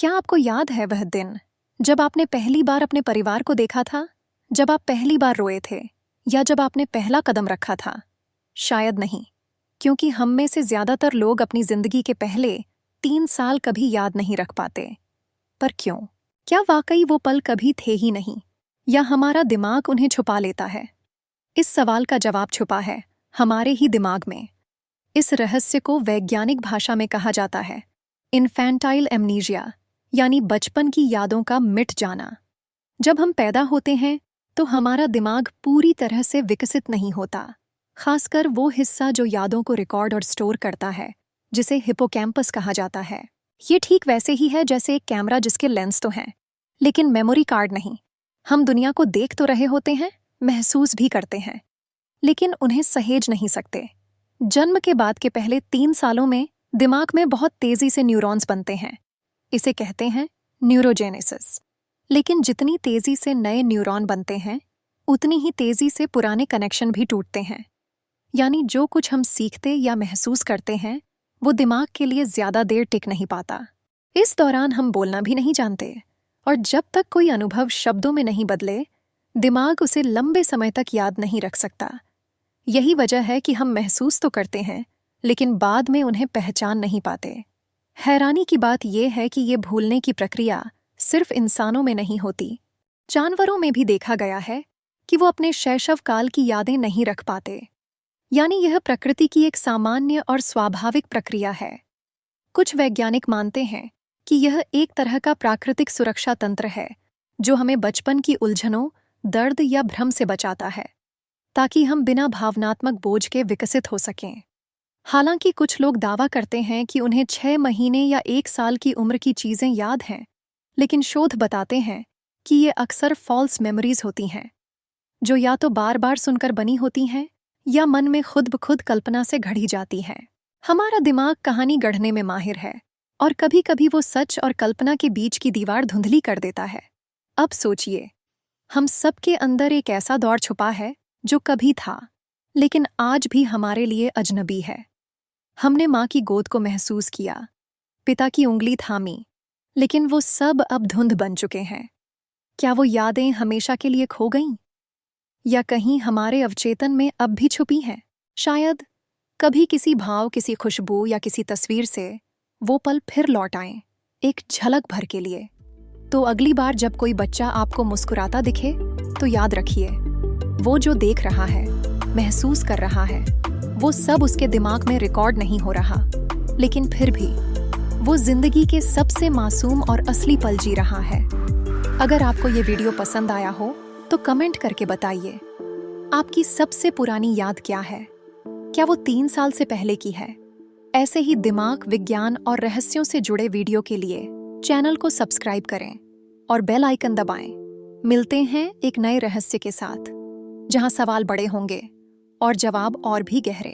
क्या आपको याद है वह दिन जब आपने पहली बार अपने परिवार को देखा था? जब आप पहली बार रोए थे या जब आपने पहला कदम रखा था? शायद नहीं, क्योंकि हम में से ज्यादातर लोग अपनी जिंदगी के पहले 3 साल कभी याद नहीं रख पाते। पर क्यों? क्या वाकई वो पल कभी थे ही नहीं, या हमारा दिमाग उन्हें छुपा लेता है? इस सवाल का जवाब छुपा है हमारे ही दिमाग में। इस रहस्य को वैज्ञानिक भाषा में कहा जाता है इन्फैंटाइल एमनीजिया, यानी बचपन की यादों का मिट जाना। जब हम पैदा होते हैं तो हमारा दिमाग पूरी तरह से विकसित नहीं होता, खासकर वो हिस्सा जो यादों को रिकॉर्ड और स्टोर करता है, जिसे हिपोकैम्पस कहा जाता है। ये ठीक वैसे ही है जैसे एक कैमरा जिसके लेंस तो हैं, लेकिन मेमोरी कार्ड नहीं। हम दुनिया को देख तो रहे होते हैं, महसूस भी करते हैं, लेकिन उन्हें सहेज नहीं सकते। जन्म के बाद के पहले 3 सालों में दिमाग में बहुत तेजी से न्यूरॉन्स बनते हैं। इसे कहते हैं न्यूरोजेनेसिस। लेकिन जितनी तेजी से नए न्यूरॉन बनते हैं, उतनी ही तेजी से पुराने कनेक्शन भी टूटते हैं। यानी जो कुछ हम सीखते या महसूस करते हैं, वो दिमाग के लिए ज्यादा देर टिक नहीं पाता। इस दौरान हम बोलना भी नहीं जानते, और जब तक कोई अनुभव शब्दों में नहीं बदले, दिमाग उसे लंबे समय तक याद नहीं रख सकता। यही वजह है कि हम महसूस तो करते हैं, लेकिन बाद में उन्हें पहचान नहीं पाते। हैरानी की बात यह है कि ये भूलने की प्रक्रिया सिर्फ इंसानों में नहीं होती। जानवरों में भी देखा गया है कि वो अपने शैशव काल की यादें नहीं रख पाते। यानी यह प्रकृति की एक सामान्य और स्वाभाविक प्रक्रिया है। कुछ वैज्ञानिक मानते हैं कि यह एक तरह का प्राकृतिक सुरक्षा तंत्र है, जो हमें बचपन की उलझनों, दर्द या भ्रम से बचाता है, ताकि हम बिना भावनात्मक बोझ के विकसित हो सकें। हालांकि कुछ लोग दावा करते हैं कि उन्हें 6 महीने या 1 साल की उम्र की चीजें याद हैं, लेकिन शोध बताते हैं कि ये अक्सर फॉल्स मेमोरीज होती हैं, जो या तो बार बार सुनकर बनी होती हैं या मन में खुद ब खुद कल्पना से घड़ी जाती हैं। हमारा दिमाग कहानी गढ़ने में माहिर है, और कभी कभी वो सच और कल्पना के बीच की दीवार धुंधली कर देता है। अब सोचिए, हम सबके अंदर एक ऐसा दौर छुपा है जो कभी था, लेकिन आज भी हमारे लिए अजनबी है। हमने माँ की गोद को महसूस किया, पिता की उंगली थामी, लेकिन वो सब अब धुंध बन चुके हैं। क्या वो यादें हमेशा के लिए खो गईं? या कहीं हमारे अवचेतन में अब भी छुपी हैं? शायद कभी किसी भाव, किसी खुशबू या किसी तस्वीर से वो पल फिर लौट आएं, एक झलक भर के लिए। तो अगली बार जब कोई बच्चा आपको मुस्कुराता दिखे, तो याद रखिए, वो जो देख रहा है, महसूस कर रहा है, वो सब उसके दिमाग में रिकॉर्ड नहीं हो रहा, लेकिन फिर भी वो जिंदगी के सबसे मासूम और असली पल जी रहा है। अगर आपको ये वीडियो पसंद आया हो तो कमेंट करके बताइए, आपकी सबसे पुरानी याद क्या है? क्या वो 3 साल से पहले की है? ऐसे ही दिमाग, विज्ञान और रहस्यों से जुड़े वीडियो के लिए चैनल को सब्सक्राइब करें और बेल आइकन दबाएं। मिलते हैं एक नए रहस्य के साथ, जहां सवाल बड़े होंगे और जवाब और भी गहरे।